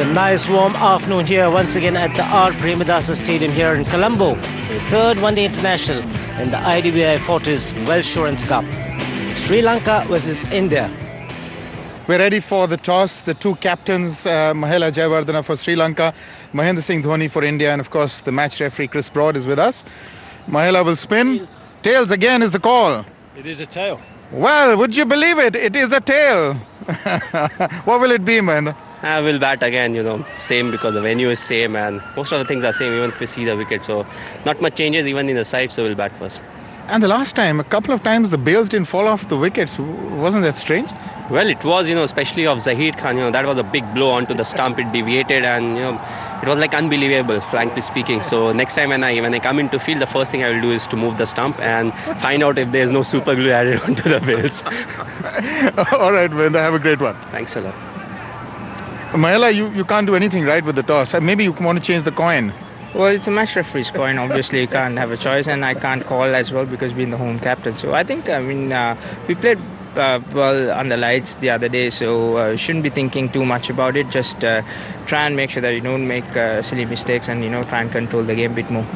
a nice warm afternoon here once again at the R. Premadasa Stadium here in Colombo. The third one-day international in the IDBI FORTIS WEALTHSURANCE Cup. Sri Lanka versus India. We're ready for the toss. The two captains, Mahela Jayawardena for Sri Lanka, Mahendra Singh Dhoni for India, and of course the match referee Chris Broad is with us. Mahela will spin. Tails again is the call. It is a tail. Well, would you believe it? It is a tail. What will it be, man? I will bat again, same because the venue is same and most of the things are same even if we see the wicket. So not much changes even in the side, so we'll bat first. And the last time, a couple of times the bails didn't fall off the wickets. Wasn't that strange? Well, it was, especially of Zaheer Khan, that was a big blow onto the stump. It deviated and, it was like unbelievable, frankly speaking. So next time when I come into field, the first thing I will do is to move the stump and find out if there's no super glue added onto the bails. All right, Mahendra, have a great one. Thanks a lot. Mahela, you can't do anything right with the toss. Maybe you want to change the coin. Well, it's a match referee's coin. Obviously, you can't have a choice, and I can't call as well because being the home captain. So I think, we played well under lights the other day, so shouldn't be thinking too much about it. Just try and make sure that you don't make silly mistakes and, try and control the game a bit more.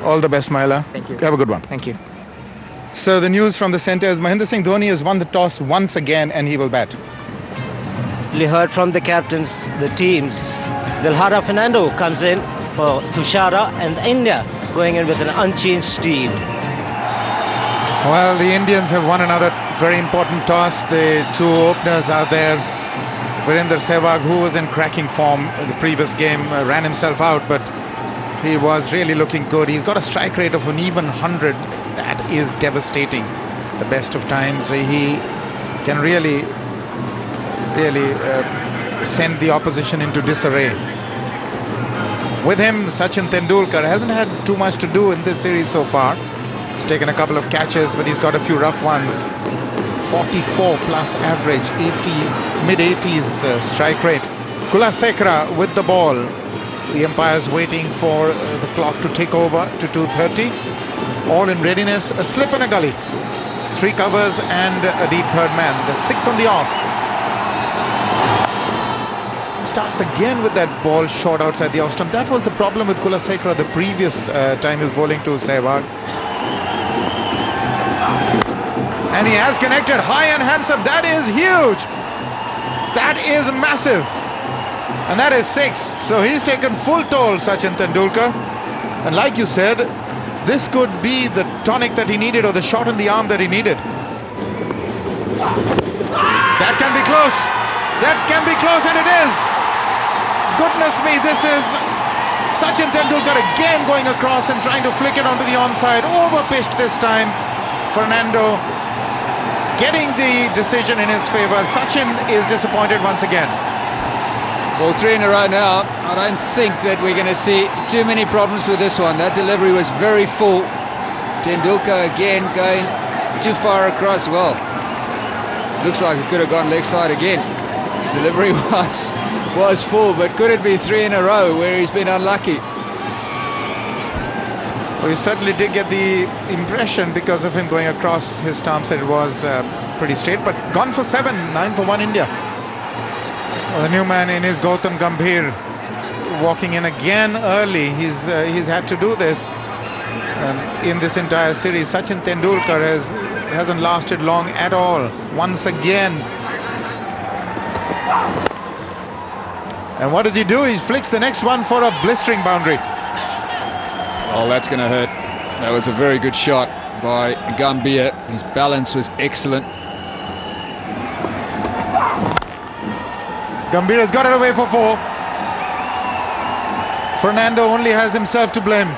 All the best, Mahela. Thank you. Have a good one. Thank you. So the news from the centre is Mahendra Singh Dhoni has won the toss once again and he will bat. We heard from the captains, the teams. Dilhara Fernando comes in for Tushara and India going in with an unchanged team. Well, the Indians have won another very important toss. The two openers are there. Virender Sehwag, who was in cracking form in the previous game, ran himself out, but he was really looking good. He's got a strike rate of an even 100. That is devastating. The best of times. He can really send the opposition into disarray. With him, Sachin Tendulkar hasn't had too much to do in this series so far. He's taken a couple of catches, but he's got a few rough ones. 44 plus average, mid-80s strike rate. Kulasekara with the ball. The umpire's waiting for the clock to tick over to 2:30. All in readiness, a slip and a gully. 3 covers and a deep third man. The 6 on the off. Starts again with that ball short outside the off stump. That was the problem with Kulasekara the previous time he was bowling to Sehwag. And he has connected high and handsome. That is huge. That is massive. And that is 6. So he's taken full toll, Sachin Tendulkar. And like you said, this could be the tonic that he needed or the shot in the arm that he needed. That can be close. That can be close, and it is. Goodness me, this is Sachin Tendulkar again going across and trying to flick it onto the onside. Over-pitched this time. Fernando getting the decision in his favour. Sachin is disappointed once again. Well, 3 in a row now. I don't think that we're going to see too many problems with this one. That delivery was very full. Tendulkar again going too far across. Well, looks like it could have gone leg side again. Delivery was full, but could it be 3 in a row where he's been unlucky? Well, you certainly did get the impression because of him going across his stumps that it was pretty straight, but gone for 7, 9 for 1 India. Well, the new man in is Gautam Gambhir, walking in again early. He's had to do this in this entire series. Sachin Tendulkar hasn't lasted long at all. Once again. And what does he do? He flicks the next one for a blistering boundary. Oh, that's going to hurt. That was a very good shot by Gambhir. His balance was excellent. Gambhir has got it away for 4. Fernando only has himself to blame.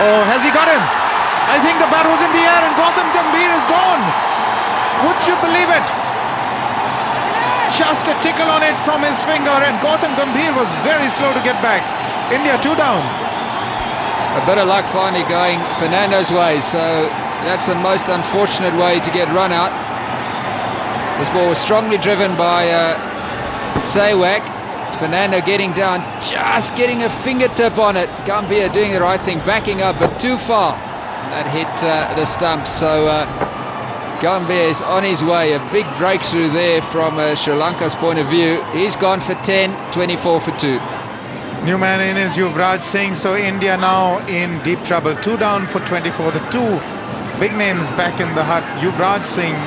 Oh, has he got him? I think the bat was in the air and Gautam Gambhir is gone. Would you believe it? Just a tickle on it from his finger and Gautam Gambhir was very slow to get back. India 2 down. A bit of luck finally going Fernando's way, so that's the most unfortunate way to get run out. This ball was strongly driven by Sehwag. Fernando getting down, just getting a fingertip on it. Gambhir doing the right thing, backing up, but too far. That hit the stump, so Gambia is on his way. A big breakthrough there from Sri Lanka's point of view. He's gone for 10, 24 for 2. New man in is Yuvraj Singh, so India now in deep trouble. 2 down for 24. The two big names back in the hut. Yuvraj Singh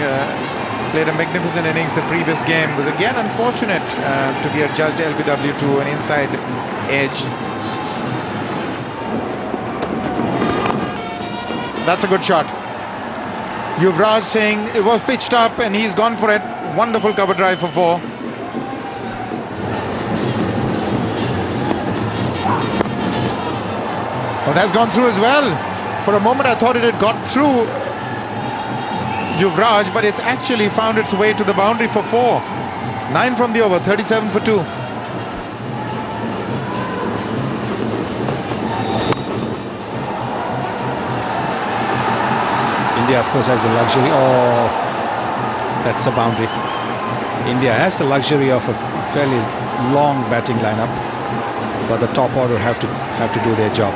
played a magnificent innings the previous game. Was again unfortunate to be adjudged LBW to an inside edge. That's a good shot. Yuvraj Singh, it was pitched up and he's gone for it. Wonderful cover drive for 4. Oh, that's gone through as well. For a moment I thought it had got through Yuvraj, but it's actually found its way to the boundary for 4. 9 from the over, 37 for 2. India, of course, has the luxury. Oh, that's a boundary. India has the luxury of a fairly long batting lineup, but the top order have to do their job.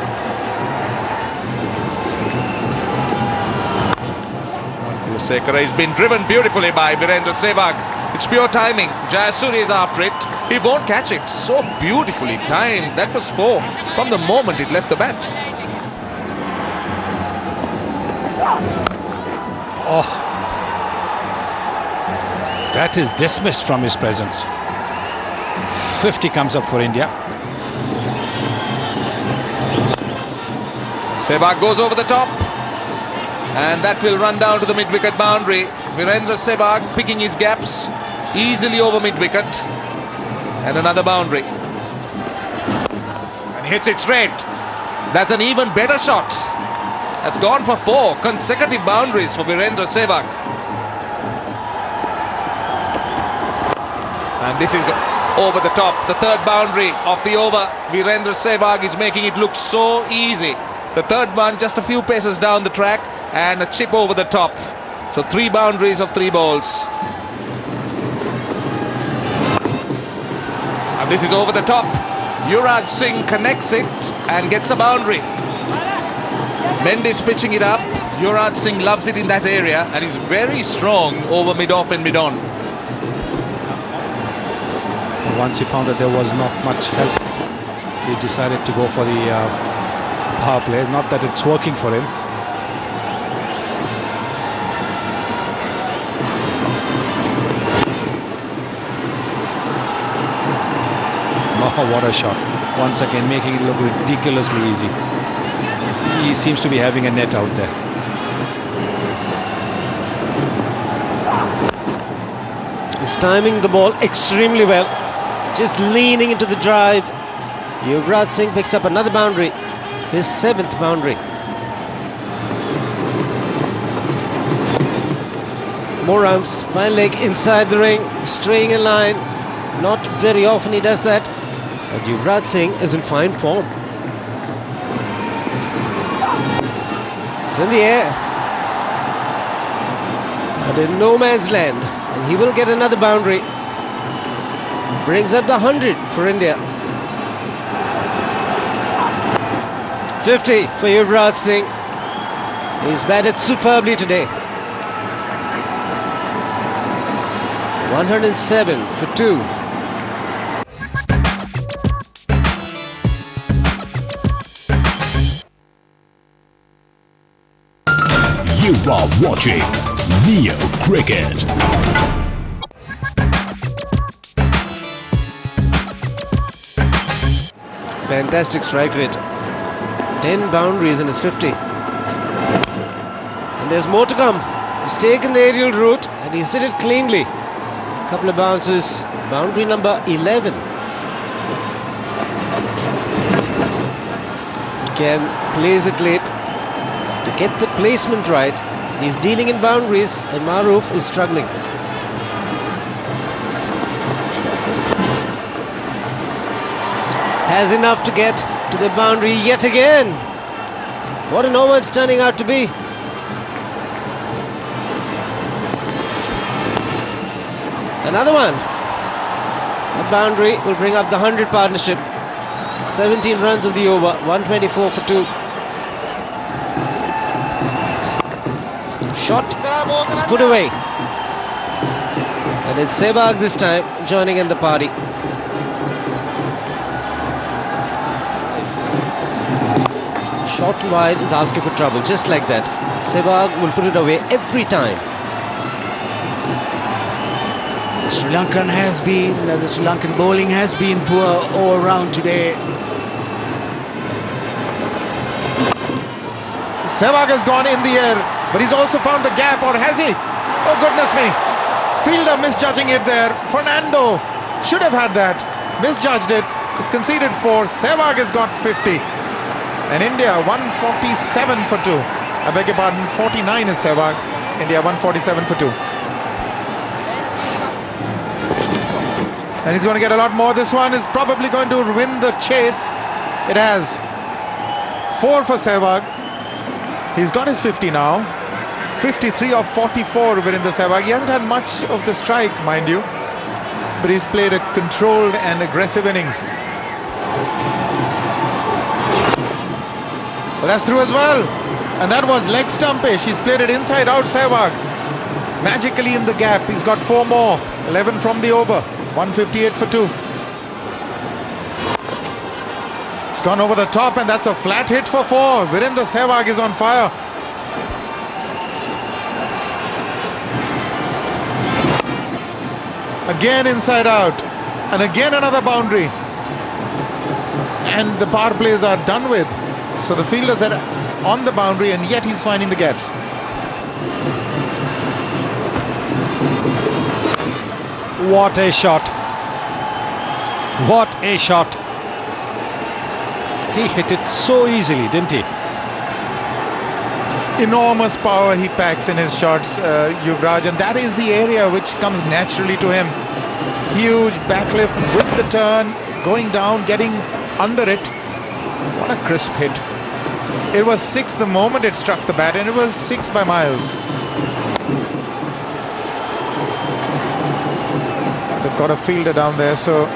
Sekara has been driven beautifully by Virendra Sehwag. It's pure timing. Jayasuri is after it. He won't catch it. So beautifully timed. That was 4 from the moment it left the bat. Oh, that is dismissed from his presence. 50 comes up for India. Sehwag goes over the top. And that will run down to the mid-wicket boundary. Virendra Sehwag picking his gaps easily over mid-wicket. And another boundary. And hits it straight. That's an even better shot. That's gone for 4 consecutive boundaries for Virendra Sehwag. And this is over the top. The third boundary of the over. Virendra Sehwag is making it look so easy. The third one just a few paces down the track and a chip over the top. So 3 boundaries of 3 balls. And this is over the top. Yuvraj Singh connects it and gets a boundary. Mendes pitching it up. Yuvraj Singh loves it in that area and is very strong over mid-off and mid-on. Once he found that there was not much help, he decided to go for the power play. Not that it's working for him. Oh, what a shot. Once again making it look ridiculously easy. He seems to be having a net out there. He's timing the ball extremely well. Just leaning into the drive. Yuvraj Singh picks up another boundary. His 7th boundary. More runs. Fine leg inside the ring. Straying in line. Not very often he does that. But Yuvraj Singh is in fine form. It's in the air. But in no man's land. And he will get another boundary. Brings up the 100 for India. 50 for Yuvraj Singh. He's batted superbly today. 107 for 2. You are watching Neo Cricket. Fantastic strike rate. 10 boundaries in his 50. And there's more to come. He's taken the aerial route and he's hit it cleanly. Couple of bounces. Boundary number 11. Again, plays it late. To get the placement right, he's dealing in boundaries and Maruf is struggling. Has enough to get to the boundary yet again. What an over it's turning out to be. Another one. That boundary will bring up the 100 partnership. 17 runs of the over, 124 for 2. shot is put away. And it's Sehwag this time joining in the party. Short and wide is asking for trouble, just like that. Sehwag will put it away every time. The Sri Lankan bowling has been poor all round today. Sehwag has gone in the air, but he's also found the gap, or has he? Oh goodness me. Fielder misjudging it there. Fernando should have had that. Misjudged it. It's conceded 4. Sehwag has got 50. And India 147 for 2. I beg your pardon, 49 is Sehwag. India 147 for 2. And he's going to get a lot more. This one is probably going to win the chase. It has. 4 for Sehwag. He's got his 50 now. 53 of 44 Virendra Sehwag. He hasn't had much of the strike, mind you. But he's played a controlled and aggressive innings. Well, that's through as well. And that was leg stumpish. He's played it inside out, Sehwag. Magically in the gap. He's got 4 more. 11 from the over. 158 for 2. It's gone over the top, and that's a flat hit for 4. Virendra Sehwag is on fire. Again inside out. And again another boundary. And the power plays are done with. So the fielders are on the boundary, and yet he's finding the gaps. What a shot. What a shot. He hit it so easily, didn't he? Enormous power he packs in his shots, Yuvraj, and that is the area which comes naturally to him. Huge backlift with the turn, going down, getting under it. What a crisp hit. It was 6 the moment it struck the bat, and it was 6 by miles. They've got a fielder down there, so...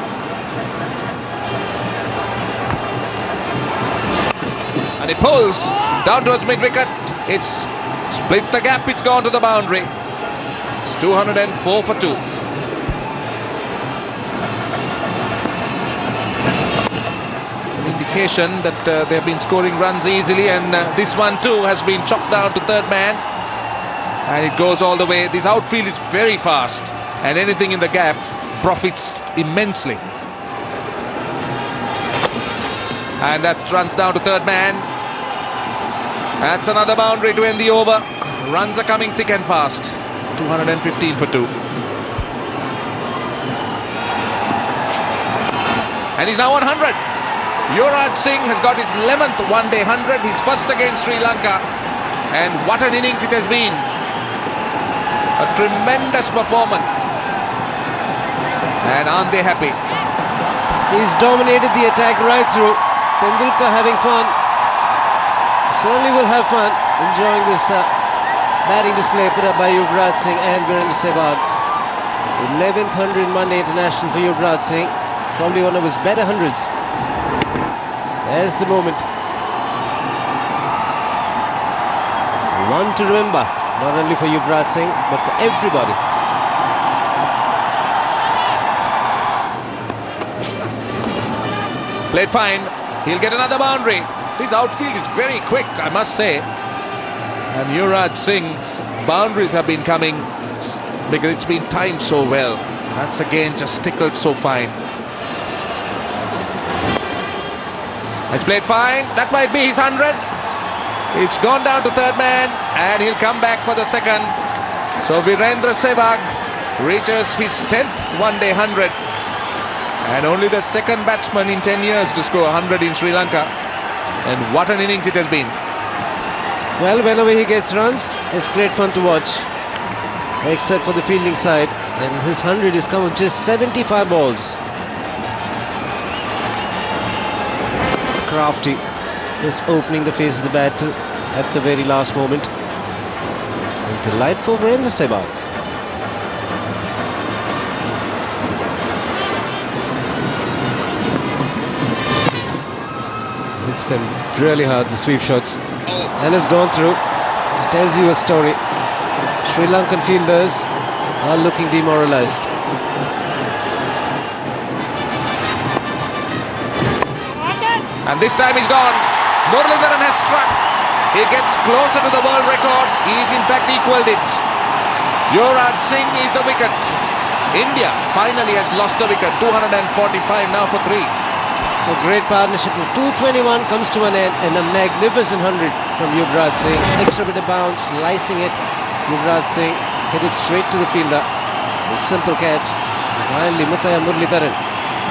And it pulls down towards mid-wicket. It's split the gap, it's gone to the boundary. It's 204 for 2. It's an indication that they've been scoring runs easily, and this one too has been chopped down to third man. And it goes all the way. This outfield is very fast, and anything in the gap profits immensely. And that runs down to third man. That's another boundary to end the over. Runs are coming thick and fast. 215 for 2. And he's now 100. Yuvraj Singh has got his 11th one-day 100. His first against Sri Lanka. And what an innings it has been. A tremendous performance. And aren't they happy? He's dominated the attack right through. Tendulkar having fun. Certainly will have fun enjoying this batting display put up by Yuvraj Singh and Virendra Sehwag. 11th 100 Monday International for Yuvraj Singh. Probably one of his better hundreds. There's the moment. One to remember, not only for Yuvraj Singh, but for everybody. Played fine. He'll get another boundary. This outfield is very quick, I must say. And Yuvraj Singh's boundaries have been coming because it's been timed so well. That's again just tickled so fine. It's played fine. That might be his 100. It's gone down to third man, and he'll come back for the second. So Virendra Sehwag reaches his 10th one-day 100. And only the second batsman in 10 years to score 100 in Sri Lanka. And what an innings it has been. Well, whenever he gets runs, it's great fun to watch. Except for the fielding side. And his 100 is come with just 75 balls. Crafty just opening the face of the bat at the very last moment. And delightful Virendra Sehwag. Hits them really hard, the sweep shots, and has gone through. It tells you a story. Sri Lankan fielders are looking demoralized. And this time he's gone. Muralidharan has struck. He gets closer to the world record. He's in fact equalled it. Yuvraj Singh is the wicket. India finally has lost a wicket. 245 now for 3. A great partnership. 221 comes to an end and a magnificent 100 from Yuvraj Singh. Extra bit of bounce, slicing it. Yuvraj Singh hit it straight to the fielder. A simple catch. Finally, Muralidharan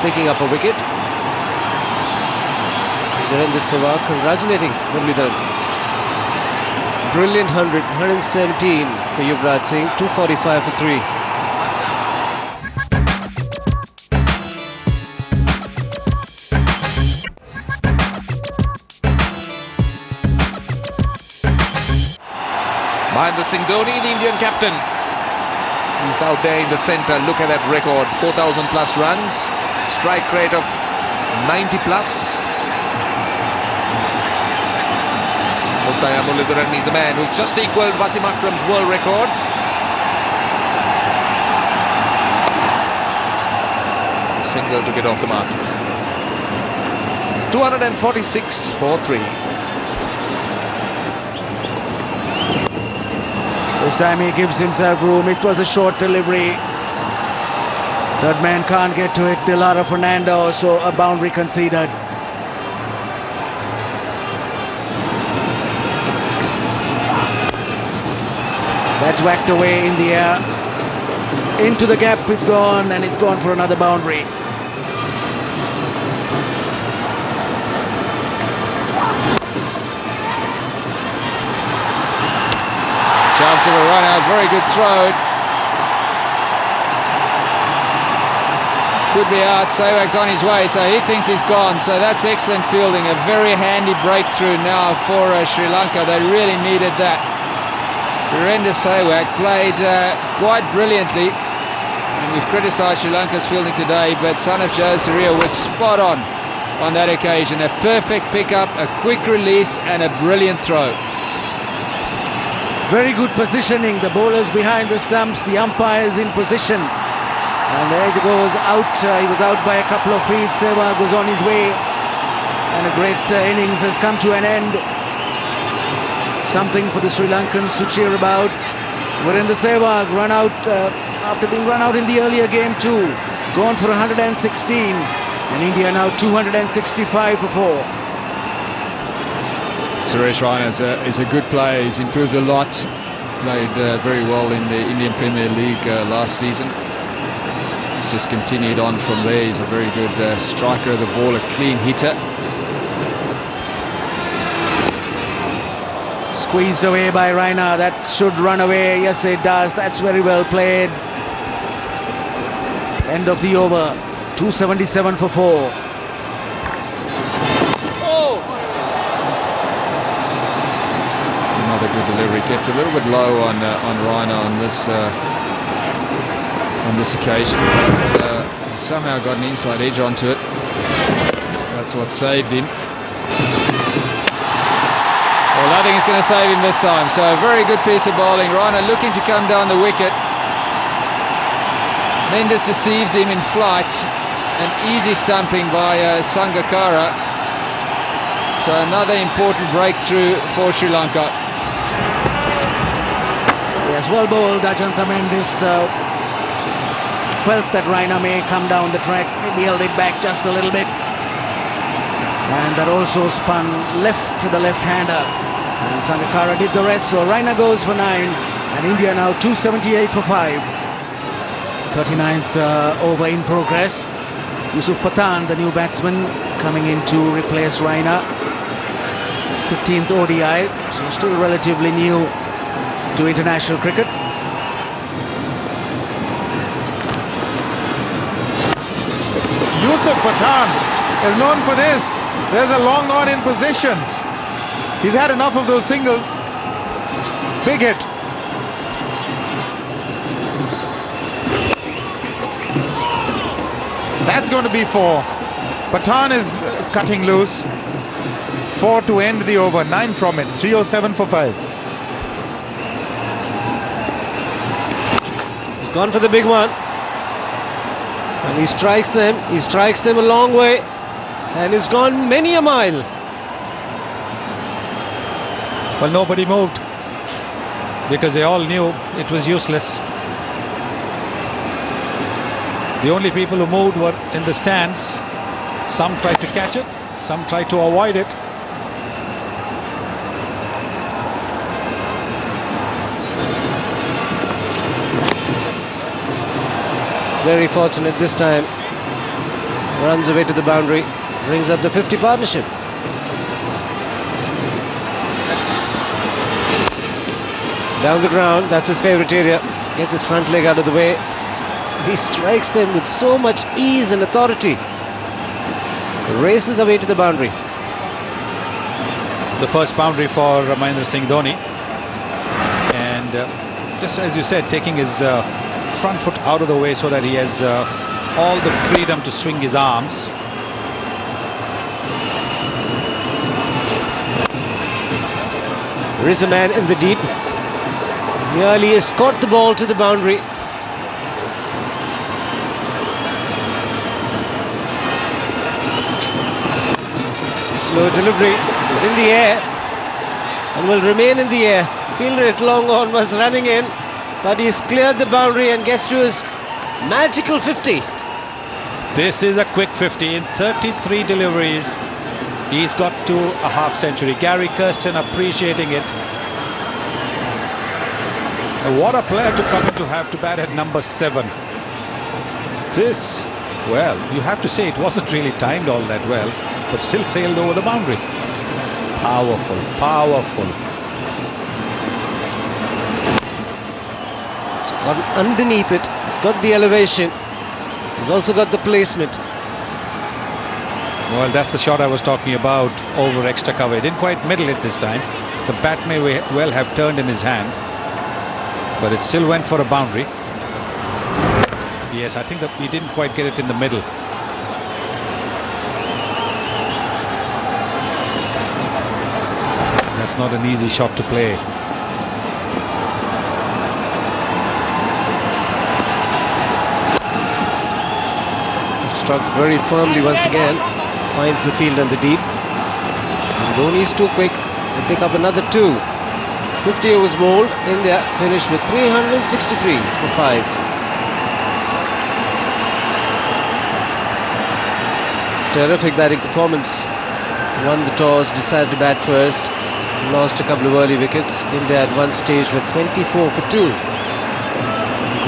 picking up a wicket. Virendra Sehwag congratulating Muralidharan. Brilliant 100, 117 for Yuvraj Singh, 245 for 3. Mahendra Singh Dhoni, the Indian captain. He's out there in the centre. Look at that record. 4,000 plus runs. Strike rate of 90 plus. Muralidharan is the man who's just equalled Wasim Akram's world record. Single to get off the mark. 246 for 3. This time he gives himself room. It was a short delivery. Third man can't get to it. Dilara Fernando, so a boundary conceded. That's whacked away in the air. Into the gap it's gone, and it's gone for another boundary. Chance of a run out, very good throw. Could be out, Sehwag's on his way, so he thinks he's gone. So that's excellent fielding, a very handy breakthrough now for Sri Lanka. They really needed that. Virendra Sehwag played quite brilliantly, and we've criticised Sri Lanka's fielding today, but son of Jayasuriya was spot on that occasion. A perfect pickup, a quick release, and a brilliant throw. Very good positioning. The bowlers behind the stumps, the umpires in position. And there he goes out. He was out by a couple of feet. Sehwag was on his way. And a great innings has come to an end. Something for the Sri Lankans to cheer about. Virendra Sehwag run out after being run out in the earlier game too. Gone for 116. And India now 265 for 4. Suresh Raina is a good player. He's improved a lot. Played very well in the Indian Premier League last season. He's just continued on from there. He's a very good striker of the ball, a clean hitter. Squeezed away by Raina. That should run away. Yes, it does. That's very well played. End of the over. 277 for 4. Another good delivery. Kept a little bit low on Raina on this occasion, but he somehow got an inside edge onto it. That's what saved him. Well, nothing is going to save him this time. So a very good piece of bowling. Raina looking to come down the wicket. Mendes deceived him in flight. An easy stumping by Sangakkara. So another important breakthrough for Sri Lanka. Yes, well bowled. Ajantha Mendes felt that Raina may come down the track. Maybe held it back just a little bit. And that also spun left to the left-hander. And Sangakkara did the rest. So Raina goes for 9. And India now 278 for 5. 39th over in progress. Yusuf Pathan, the new batsman, coming in to replace Raina. 15th ODI, so still relatively new to international cricket. Yusuf Pathan is known for this. There's a long on in position. He's had enough of those singles. Big hit. That's going to be 4. Pathan is cutting loose. 4 to end the over. 9 from it. 307 for 5. gone for the big one. And he strikes them. He strikes them a long way. And he's gone many a mile. Well, nobody moved because they all knew it was useless. The only people who moved were in the stands. Some tried to catch it, some tried to avoid it. Very fortunate this time. Runs away to the boundary. Brings up the 50 partnership. Down the ground, that's his favourite area. Gets his front leg out of the way. He strikes them with so much ease and authority. Races away to the boundary. The first boundary for Mahendra Singh Dhoni. And just as you said, taking his front foot out of the way so that he has all the freedom to swing his arms. There is a man in the deep. Nearly has caught the ball to the boundary. Slow delivery. Is in the air and will remain in the air. Fielder at long on was running in, but he's cleared the boundary and gets to his magical 50. This is a quick 50 in 33 deliveries. He's got to a half century. Gary Kirsten appreciating it. And what a player to come in to have to bat at number 7. This, well, you have to say it wasn't really timed all that well, but still sailed over the boundary. Powerful, powerful. He's got underneath it. He's got the elevation. He's also got the placement. Well, that's the shot I was talking about over extra cover. He didn't quite middle it this time. The bat may well have turned in his hand, but it still went for a boundary. Yes, I think that he didn't quite get it in the middle. That's not an easy shot to play. He struck very firmly once again. Finds the field and the deep. And Dhoni's too quick. They pick up another 2. 50 overs bowled. India finished with 363 for 5. Terrific batting performance. Won the toss, decided to bat first. Lost a couple of early wickets. India at one stage with 24 for 2.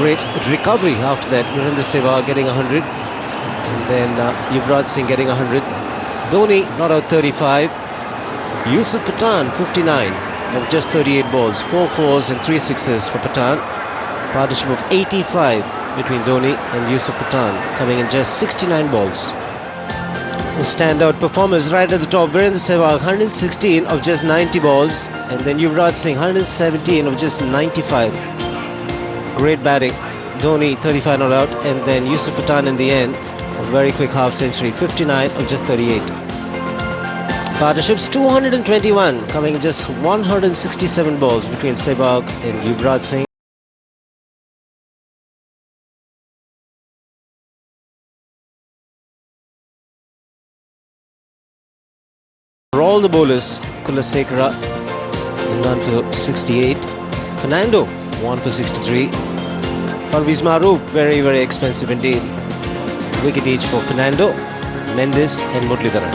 Great recovery after that. Virendra Sehwag getting 100. And then Yuvraj Singh getting 100. Dhoni not out 35. Yusuf Pathan 59 of just 38 balls. 4 fours and 3 sixes for Pathan. Partnership of 85 between Dhoni and Yusuf Pathan, coming in just 69 balls. The standout performers right at the top. Virendra Sehwag 116 of just 90 balls, and then Yuvraj Singh 117 of just 95. Great batting. Dhoni 35 not out, and then Yusuf Pathan in the end, a very quick half century, 59 of just 38. Partnerships 221, coming in just 167 balls between Sehwag and Yuvraj Singh. For all the bowlers, Kulasekara 1 for 68, Fernando 1 for 63, Parvez Maroof very, very expensive indeed. Wicket each for Fernando, Mendes and Muralidharan.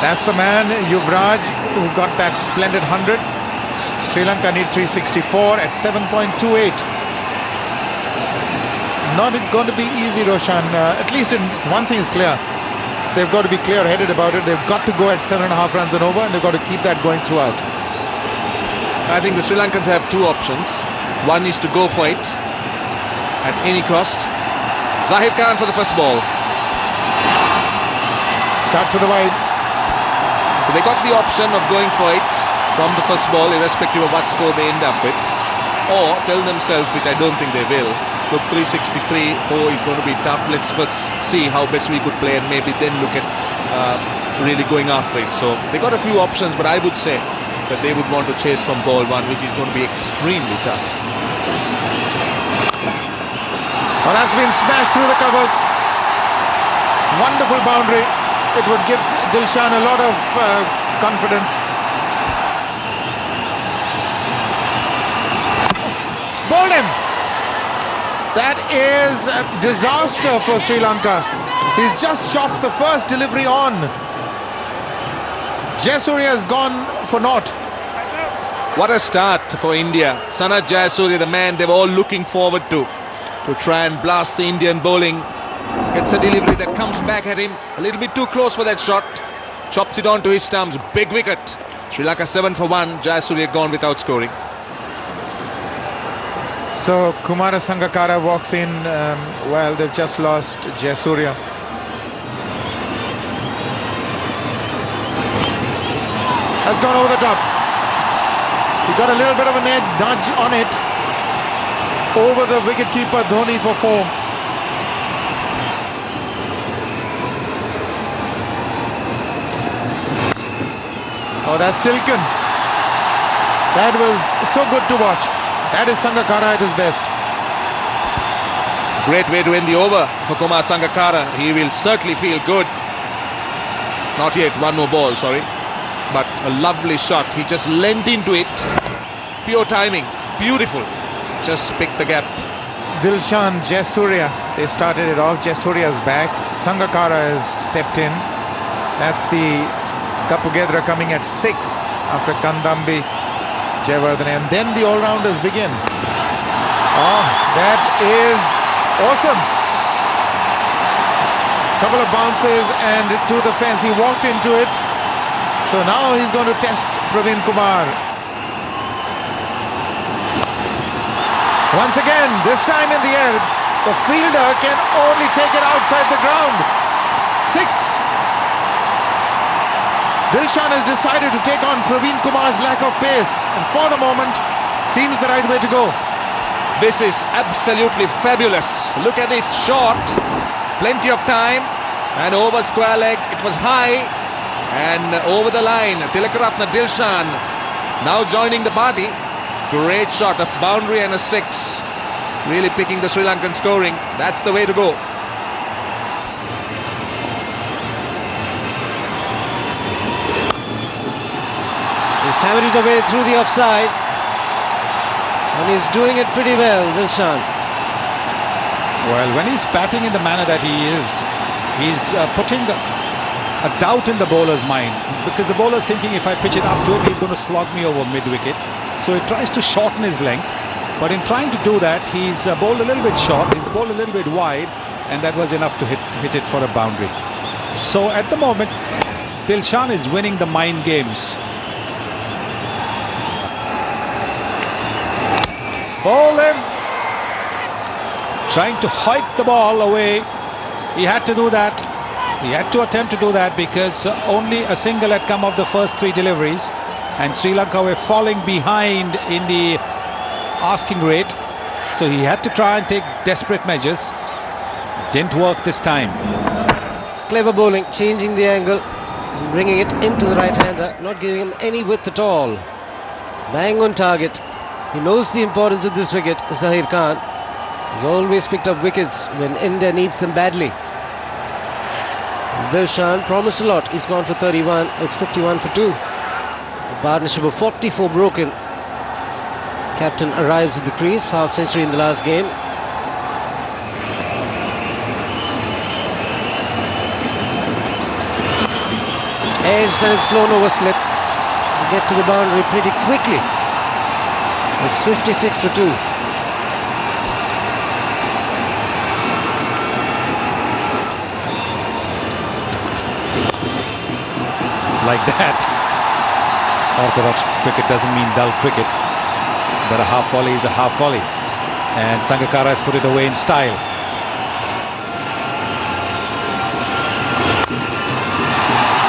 That's the man, Yuvraj, who got that splendid 100. Sri Lanka need 364 at 7.28. Not going to be easy, Roshan. At least one thing is clear. They've got to be clear-headed about it. They've got to go at 7.5 runs and over, and they've got to keep that going throughout. I think the Sri Lankans have 2 options. One is to go for it at any cost. Zahir Khan for the first ball. Starts with the wide. So they got the option of going for it from the first ball, irrespective of what score they end up with, or tell themselves, which I don't think they will, Look, 363-4 is going to be tough. Let's first see how best we could play and maybe then look at really going after it. So they got a few options, but I would say that they would want to chase from ball one, which is going to be extremely tough. Oh, that's been smashed through the covers. Wonderful boundary. It would give Dilshan a lot of confidence. Bowled him. That is a disaster for Sri Lanka. He's just chopped the first delivery on. Jayasuriya has gone for naught. What a start for India. Sanath Jayasuriya, the man they were all looking forward to try and blast the Indian bowling. Gets a delivery that comes back at him. A little bit too close for that shot. Chops it onto his stumps. Big wicket. Sri Lanka 7 for 1. Jayasuriya gone without scoring. So Kumara Sangakkara walks in. Well, they've just lost Jayasuriya. Has gone over the top. He got a little bit of a nudge on it. Over the wicketkeeper Dhoni for 4. Oh, that's silken. That was so good to watch. That is Sangakkara at his best. Great way to end the over for Kumar Sangakkara. He will certainly feel good. Not yet, one more ball, sorry. But a lovely shot. He just leant into it. Pure timing. Beautiful. Just picked the gap. Dilshan, Jayasuriya, they started it off. Jayasuriya's back. Sangakkara has stepped in. That's the Kapugedra coming at 6 after Kandambi, Jayawardene, and then the all-rounders begin. Oh, that is awesome. Couple of bounces and to the fence. He walked into it. So now he's going to test Praveen Kumar. Once again, this time in the air, the fielder can only take it outside the ground. 6. Dilshan has decided to take on Praveen Kumar's lack of pace, and for the moment seems the right way to go. This is absolutely fabulous. Look at this shot. Plenty of time and over square leg. It was high and over the line. Tilakaratne Dilshan now joining the party. Great shot of boundary and a 6. Really picking the Sri Lankan scoring. That's the way to go. He's hammered it away through the offside. And he's doing it pretty well, Dilshan. Well, when he's batting in the manner that he is, he's putting a doubt in the bowler's mind, because the bowler's thinking if I pitch it up to him, he's going to slog me over mid-wicket. So he tries to shorten his length, but in trying to do that, he's bowled a little bit short, he's bowled a little bit wide, and that was enough to hit it for a boundary. So at the moment, Dilshan is winning the mind games. Bowl him. Trying to hike the ball away. He had to do that. He had to attempt to do that because only a single had come of the first 3 deliveries, and Sri Lanka were falling behind in the asking rate. So he had to try and take desperate measures. Didn't work this time. Clever bowling, changing the angle and bringing it into the right-hander, not giving him any width at all. Bang on target. He knows the importance of this wicket. Zahir Khan has always picked up wickets when India needs them badly. Dilshan promised a lot. He's gone for 31. It's 51 for 2. A partnership of 44 broken. Captain arrives at the crease. Half century in the last game. Edged and it's flown over slip. Get to the boundary pretty quickly. It's 56 for 2. Like that. Orthodox cricket doesn't mean dull cricket, but a half volley is a half volley, and Sangakkara has put it away in style.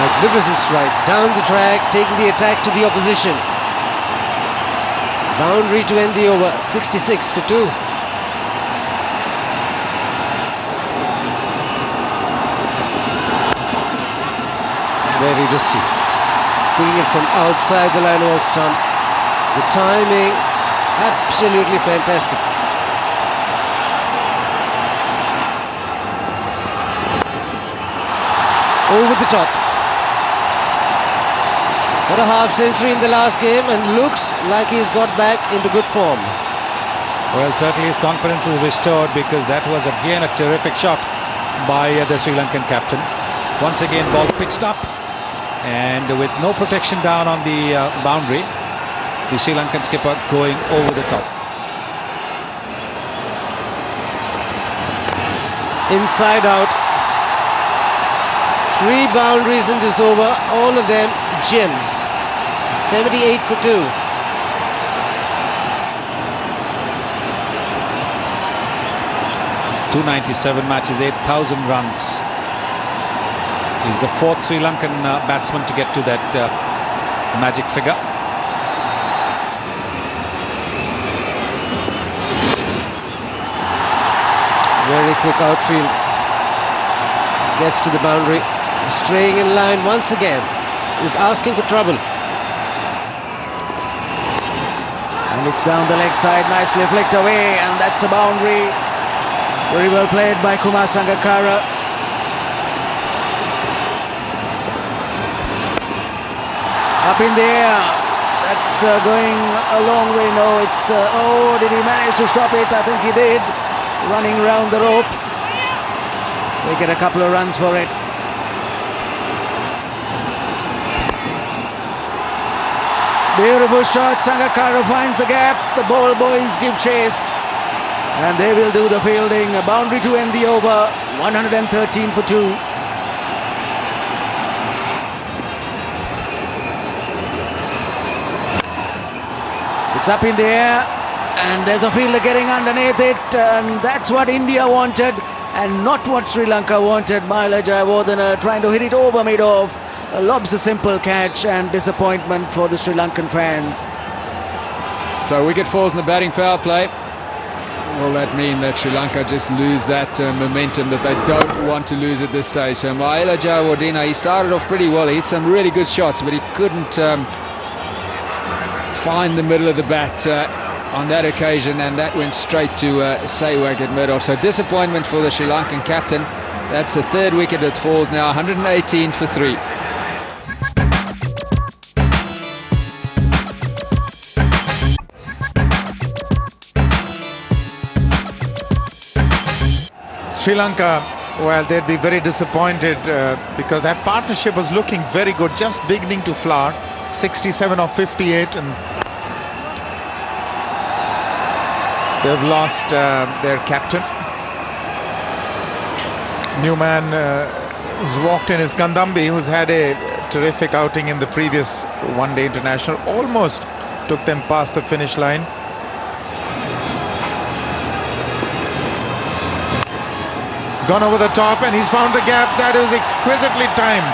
Magnificent strike down the track, taking the attack to the opposition. Boundary to end the over. 66 for 2. Very risky. Picking it from outside the line of stump. The timing, absolutely fantastic. Over the top. Got a half century in the last game and looks like he's got back into good form. Well, certainly his confidence is restored, because that was again a terrific shot by the Sri Lankan captain. Once again, ball pitched up, and with no protection down on the boundary, the Sri Lankan skipper going over the top. Inside out. 3 boundaries in this over, all of them gems. 78 for 2. .297 matches, 8,000 runs. He's the 4th Sri Lankan batsman to get to that magic figure. Very quick outfield. Gets to the boundary. Straying in line once again. Is asking for trouble. And it's down the leg side, nicely flicked away, and that's a boundary. Very well played by Kumar Sangakkara. Up in the air. That's going a long way. No, it's the... Oh, did he manage to stop it? I think he did. Running round the rope. They get a couple of runs for it. Beautiful shot. Sangakkara finds the gap. The ball boys give chase. And they will do the fielding. A boundary to end the over. 113 for 2. It's up in the air. And there's a fielder getting underneath it. And that's what India wanted. And not what Sri Lanka wanted. Maila Jayawardena trying to hit it over mid-off. Lobs a simple catch, and disappointment for the Sri Lankan fans. So wicket falls in the batting foul play. Will that mean that Sri Lanka just lose that momentum that they don't want to lose at this stage? So Maila Jayawardena, he started off pretty well. He hit some really good shots, but he couldn't find the middle of the bat on that occasion, and that went straight to Sehwag at mid-off. So disappointment for the Sri Lankan captain. That's the 3rd wicket that falls now, 118 for 3. Sri Lanka, well, they'd be very disappointed because that partnership was looking very good, just beginning to flower. 67 of 58, and they've lost their captain. New man who's walked in is Kandambi, who's had a terrific outing in the previous one-day international. Almost took them past the finish line. Gone over the top, and he's found the gap. That is exquisitely timed.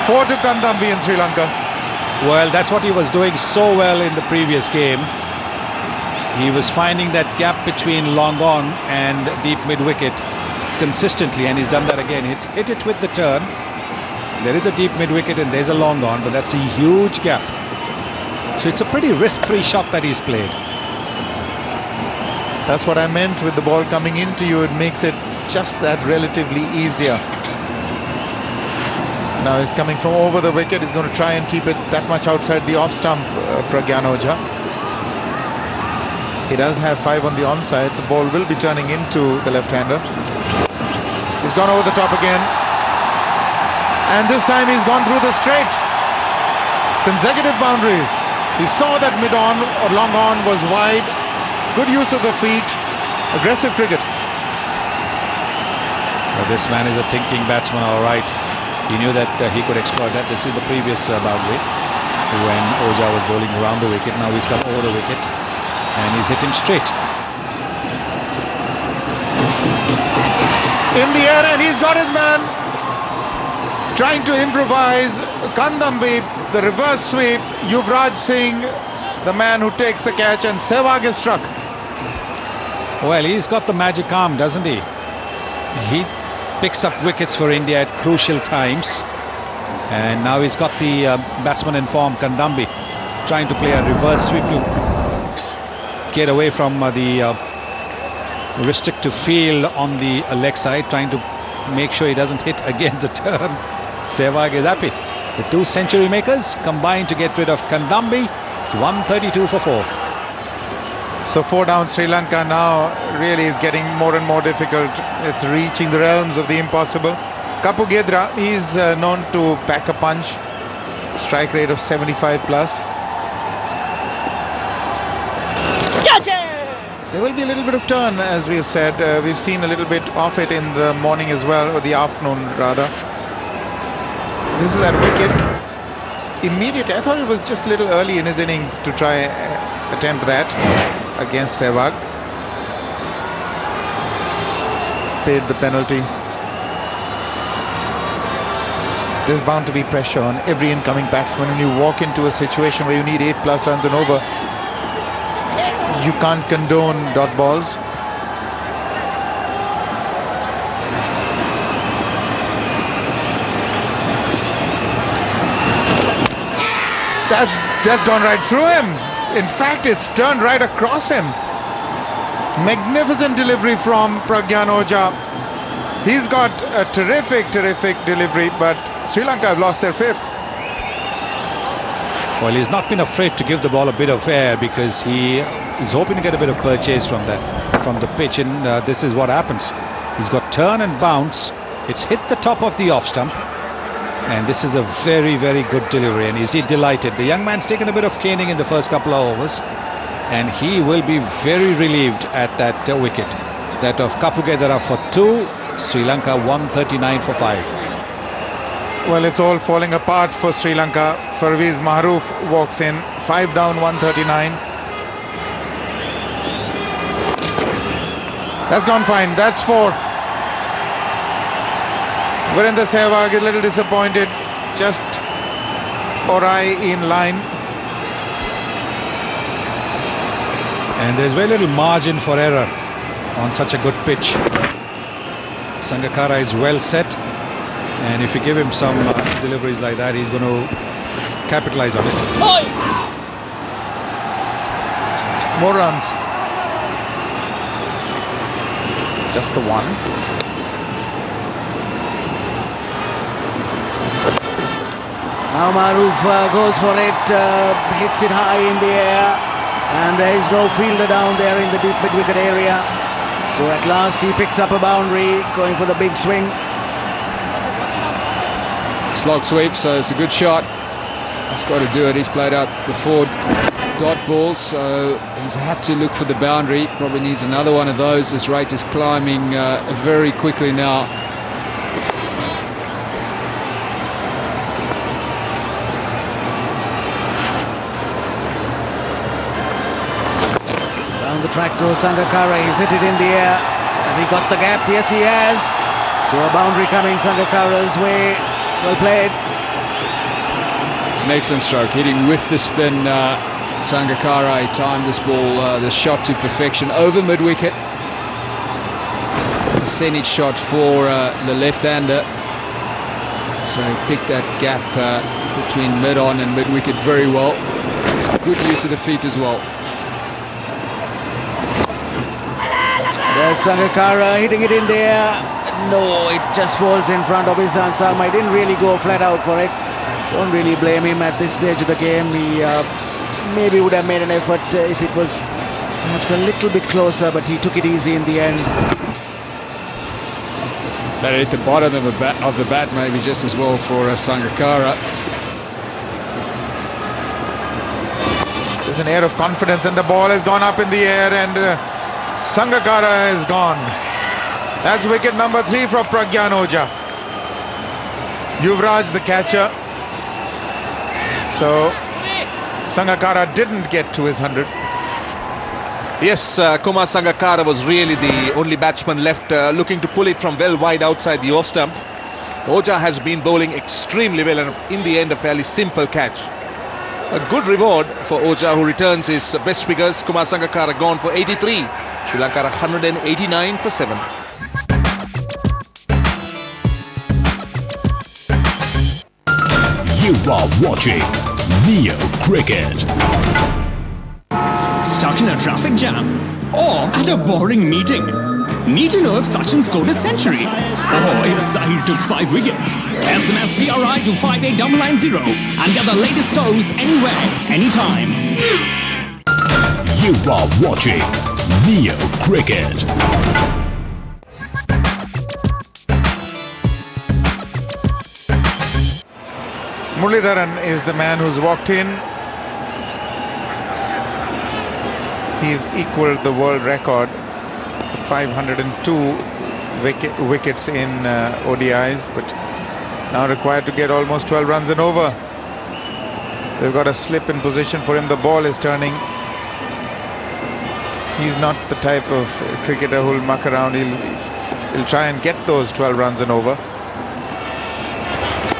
4 to Kandambi in Sri Lanka. Well, that's what he was doing so well in the previous game. He was finding that gap between long on and deep mid-wicket consistently, and he's done that again. Hit it with the turn. There is a deep mid-wicket and there's a long on, but that's a huge gap. So it's a pretty risk-free shot that he's played. That's what I meant with the ball coming into you. It makes it just that relatively easier. Now he's coming from over the wicket. He's going to try and keep it that much outside the off-stump, Pragyan Ojha. He does have 5 on the onside. The ball will be turning into the left-hander. He's gone over the top again. And this time he's gone through the straight. Consecutive boundaries. He saw that mid-on or long-on was wide. Good use of the feet. Aggressive cricket. Well, this man is a thinking batsman, all right. He knew that he could exploit that. This is the previous boundary when Ojha was bowling around the wicket. Now he's come over the wicket and he's hit him straight. In the air, and he's got his man. Trying to improvise. Kandambi, the reverse sweep. Yuvraj Singh, the man who takes the catch, and Sehwag is struck. Well, he's got the magic arm, doesn't he? He picks up wickets for India at crucial times. And now he's got the batsman in form, Kandambi, trying to play a reverse sweep to get away from the restrictive field on the leg side, trying to make sure he doesn't hit against the turn. Sehwag is happy. The 2 century makers combined to get rid of Kandambi. It's 132 for 4. So 4 down. Sri Lanka now really is getting more and more difficult. It's reaching the realms of the impossible. Kapugedra, he's known to pack a punch. Strike rate of 75 plus. There will be a little bit of turn, as we said. We've seen a little bit of it in the morning as well, or the afternoon rather. This is at wicket. Immediately, I thought it was just a little early in his innings to try attempt that against Sehwag. Paid the penalty. There's bound to be pressure on every incoming batsman when you walk into a situation where you need 8+ runs and over. You can't condone dot balls. That's gone right through him. In fact, it's turned right across him. Magnificent delivery from Pragyan Ojha. He's got a terrific delivery, but Sri Lanka have lost their 5th. Well, he's not been afraid to give the ball a bit of air because he is hoping to get a bit of purchase from the pitch, and this is what happens. He's got turn and bounce. It's hit the top of the off stump, and this is a very good delivery. And is he delighted? The young man's taken a bit of caning in the first couple of overs, and he will be very relieved at that wicket. That of Kapugedra for 2, Sri Lanka 139 for 5. Well, it's all falling apart for Sri Lanka. Parvez Mahroof walks in, 5 down, 139. That's gone fine. That's 4. Virender Sehwag is a little disappointed. Just ODI in line. And there's very little margin for error on such a good pitch. Sangakkara is well set, and if you give him some deliveries like that, he's going to capitalize on it. More runs. Just the 1. Now Mahroof goes for it, hits it high in the air, and there is no fielder down there in the deep mid-wicket area. So at last he picks up a boundary, going for the big swing. Slog sweep, so it's a good shot. He's got to do it. He's played out the 4 dot balls, so he's had to look for the boundary. Probably needs another one of those. This rate is climbing very quickly now. Down the track goes Sangakkara. He's hit it in the air. Has he got the gap? Yes, he has. So a boundary coming Sangakkara's way. Well played. It's an excellent stroke, hitting with the spin. Sangakkara timed this ball, the shot to perfection over mid-wicket. Percentage shot for the left-hander. So he picked that gap between mid-on and mid-wicket very well. Good use of the feet as well. There's Sangakkara hitting it in there. No, it just falls in front of his hands. He didn't really go flat out for it. Don't really blame him at this stage of the game. He maybe would have made an effort if it was perhaps a little bit closer, but he took it easy in the end. That hit the bottom of the bat maybe just as well for Sangakkara. There's an air of confidence, and the ball has gone up in the air, and Sangakkara is gone. That's wicket number 3 for Pragyan Ojha. Yuvraj the catcher. So Sangakkara didn't get to his 100. Yes, Kumar Sangakkara was really the only batsman left looking to pull it from well wide outside the off stump. Ojha has been bowling extremely well, and in the end a fairly simple catch. A good reward for Ojha, who returns his best figures. Kumar Sangakkara gone for 83. Sri Lanka 189 for 7. You are watching Neo Cricket. Stuck in a traffic jam? Or at a boring meeting? Need to know if Sachin scored a century? Or if Zahir took 5 wickets? SMS CRI to 58990 and get the latest scores anywhere, anytime. You are watching Neo Cricket. Muralidharan is the man who's walked in. He's equaled the world record, 502 wickets in ODIs, but now required to get almost 12 runs and over. They've got a slip in position for him. The ball is turning. He's not the type of cricketer who'll muck around. He'll try and get those 12 runs and over.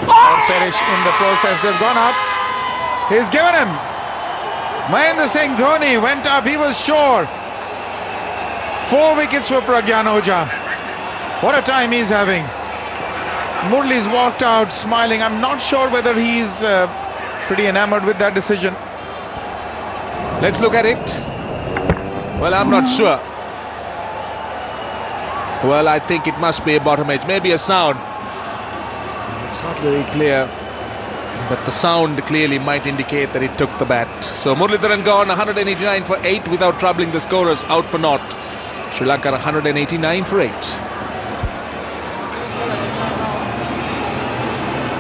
Or perish in the process. They've gone up. He's given him. Mahendra Singh Dhoni went up. He was sure. 4 wickets for Pragyan Ojha. What a time he's having. Murali's walked out smiling. I'm not sure whether he's pretty enamored with that decision. Let's look at it. Well, I'm not sure. Well, I think it must be a bottom edge. Maybe a sound. It's not very clear. But the sound clearly might indicate that he took the bat. So Muralidharan gone 189 for 8 without troubling the scorers. Out for naught. Sri Lanka 189 for 8.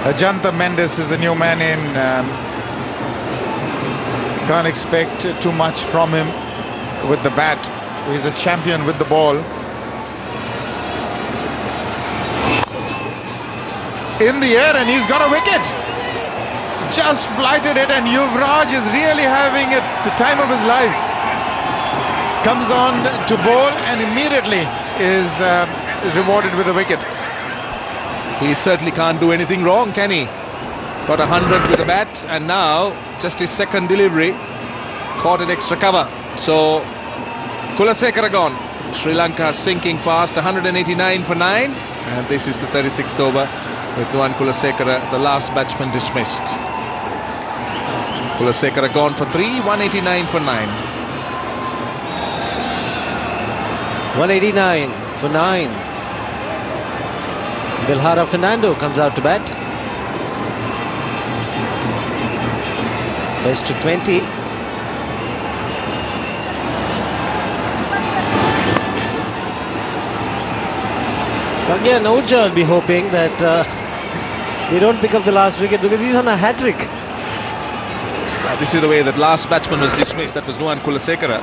Ajantha Mendes is the new man in. Can't expect too much from him with the bat. He's a champion with the ball. In the air, and he's got a wicket. Just flighted it, and Yuvraj is really having the time of his life. Comes on to bowl and immediately is rewarded with a wicket. He certainly can't do anything wrong, can he? Got 100 with the bat, and now just his second delivery caught an extra cover. So Kulasekara gone. Sri Lanka sinking fast, 189 for 9, and this is the 36th over with Nuwan Kulasekara, the last batsman, dismissed. Kulasekara gone for 3, 189 for 9. 189 for 9. Dilhara Fernando comes out to bat. Best to 20. Pragyan Ojha will be hoping that they don't pick up the last wicket because he's on a hat-trick. This is the way that last batsman was dismissed. That was Nuwan Kulasekara.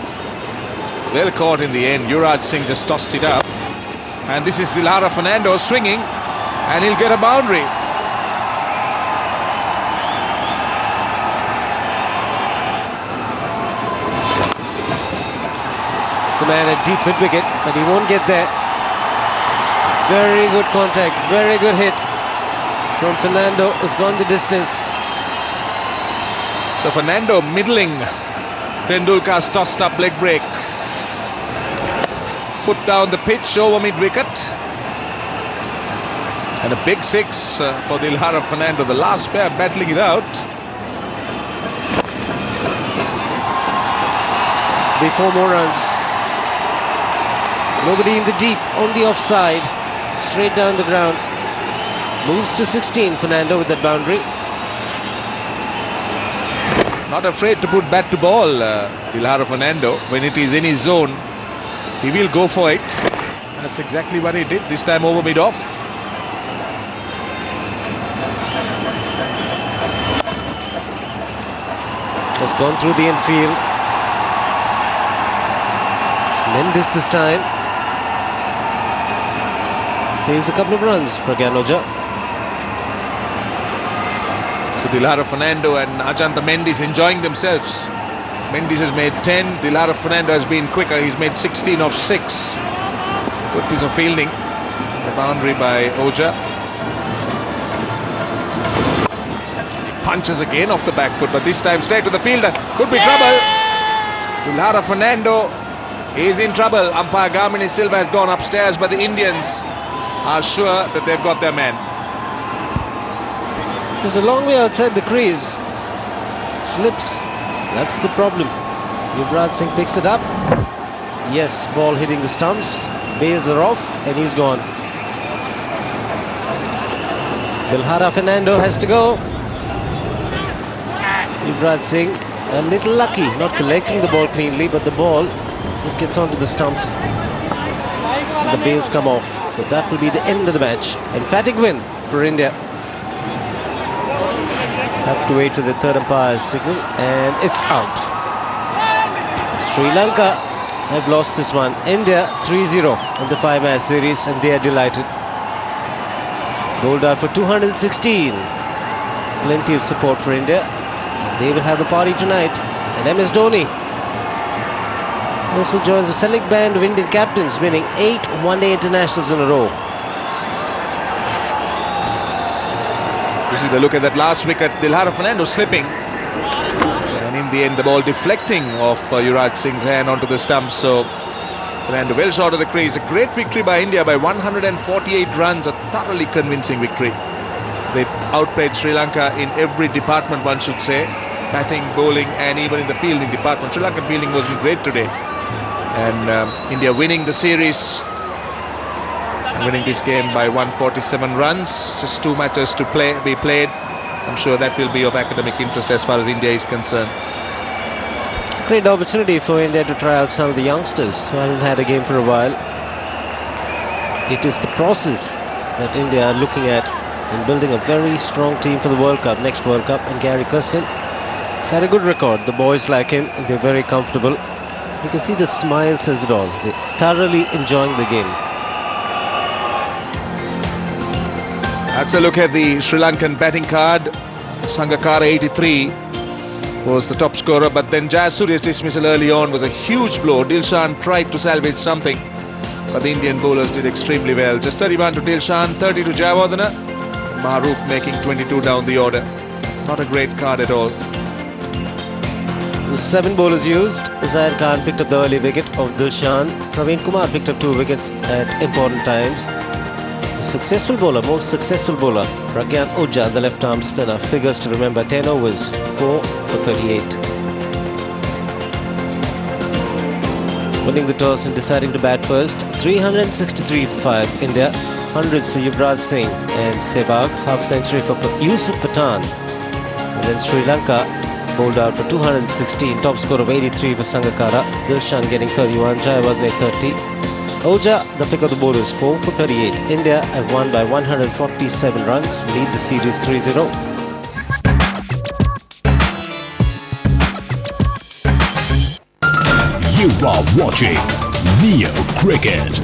Well caught in the end. Yuvraj Singh just tossed it up. And this is Dilhara Fernando swinging, and he'll get a boundary. It's a man at deep mid-wicket, but he won't get there. Very good contact, very good hit from Fernando. Has gone the distance. So Fernando middling Tendulkar's tossed up leg break. Foot down the pitch over mid-wicket. And a big 6 for Dilhara Fernando. The last pair battling it out. Be 4 more runs. Nobody in the deep, on the offside. Straight down the ground. Moves to 16, Fernando, with that boundary. Not afraid to put bat to ball, Dilhara Fernando. When it is in his zone, he will go for it. That's exactly what he did, this time over mid-off. Has gone through the infield. It's Mendes this time. Saves a couple of runs, Pragyan Ojha. So Dilhara Fernando and Ajantha Mendes enjoying themselves. Mendes has made 10. Dilhara Fernando has been quicker. He's made 16 of 6. Good piece of fielding. The boundary by Ojha. He punches again off the back foot, but this time straight to the fielder. Could be trouble. Dilhara Fernando is in trouble. Umpire Gamini Silva has gone upstairs, but the Indians are sure that they've got their man. It was a long way outside the crease. Slips. That's the problem. Yuvraj Singh picks it up. Yes, ball hitting the stumps. Bails are off and he's gone. Dilhara Fernando has to go. Yuvraj Singh a little lucky, not collecting the ball cleanly, but the ball just gets onto the stumps. The bails come off. So that will be the end of the match. Emphatic win for India. Have to wait for the third umpire's signal, and it's out. Sri Lanka have lost this one. India 3-0 in the 5-match series, and they are delighted. Bowled out for 216. Plenty of support for India. They will have a party tonight. And MS Dhoni also joins the select band of Indian captains, winning 8 one-day internationals in a row. This is the look at that last wicket. Dilhara Fernando slipping. And in the end, the ball deflecting off Yuvraj Singh's hand onto the stumps. So Fernando well short of the crease. A great victory by India by 148 runs. A thoroughly convincing victory. They outplayed Sri Lanka in every department, one should say. Batting, bowling, and even in the fielding department. Sri Lankan fielding wasn't great today. And India winning the series, winning this game by 147 runs. Just 2 matches to be played. I'm sure that will be of academic interest as far as India is concerned. Great opportunity for India to try out some of the youngsters who haven't had a game for a while. It is the process that India are looking at in building a very strong team for the World Cup, next World Cup. And Gary Kirsten has had a good record. The boys like him, they're very comfortable. You can see the smile says it all. They're thoroughly enjoying the game. That's a look at the Sri Lankan batting card. Sangakkara 83 was the top scorer, but then Jayasuriya's dismissal early on was a huge blow. Dilshan tried to salvage something, but the Indian bowlers did extremely well. Just 31 to Dilshan, 30 to Jayawardena. Maharoof making 22 down the order. Not a great card at all. The 7 bowlers used. Zaid Khan picked up the early wicket of Dilshan. Praveen Kumar picked up 2 wickets at important times. The successful bowler, most successful bowler, Pragyan Ojha, the left-arm spinner, figures to remember: 10 overs, 4 for 38. Winning the toss and deciding to bat first, 363 for 5 India, hundreds for Yuvraj Singh and Sehwag, half-century for Yusuf Pathan. And then Sri Lanka bowled out for 216, top score of 83 for Sangakkara, Dilshan getting 31, Jayawardene 30. Ojha, the pick of the bowlers, 4 for 38. India have won by 147 runs, lead the series 3-0. You are watching Neo Cricket.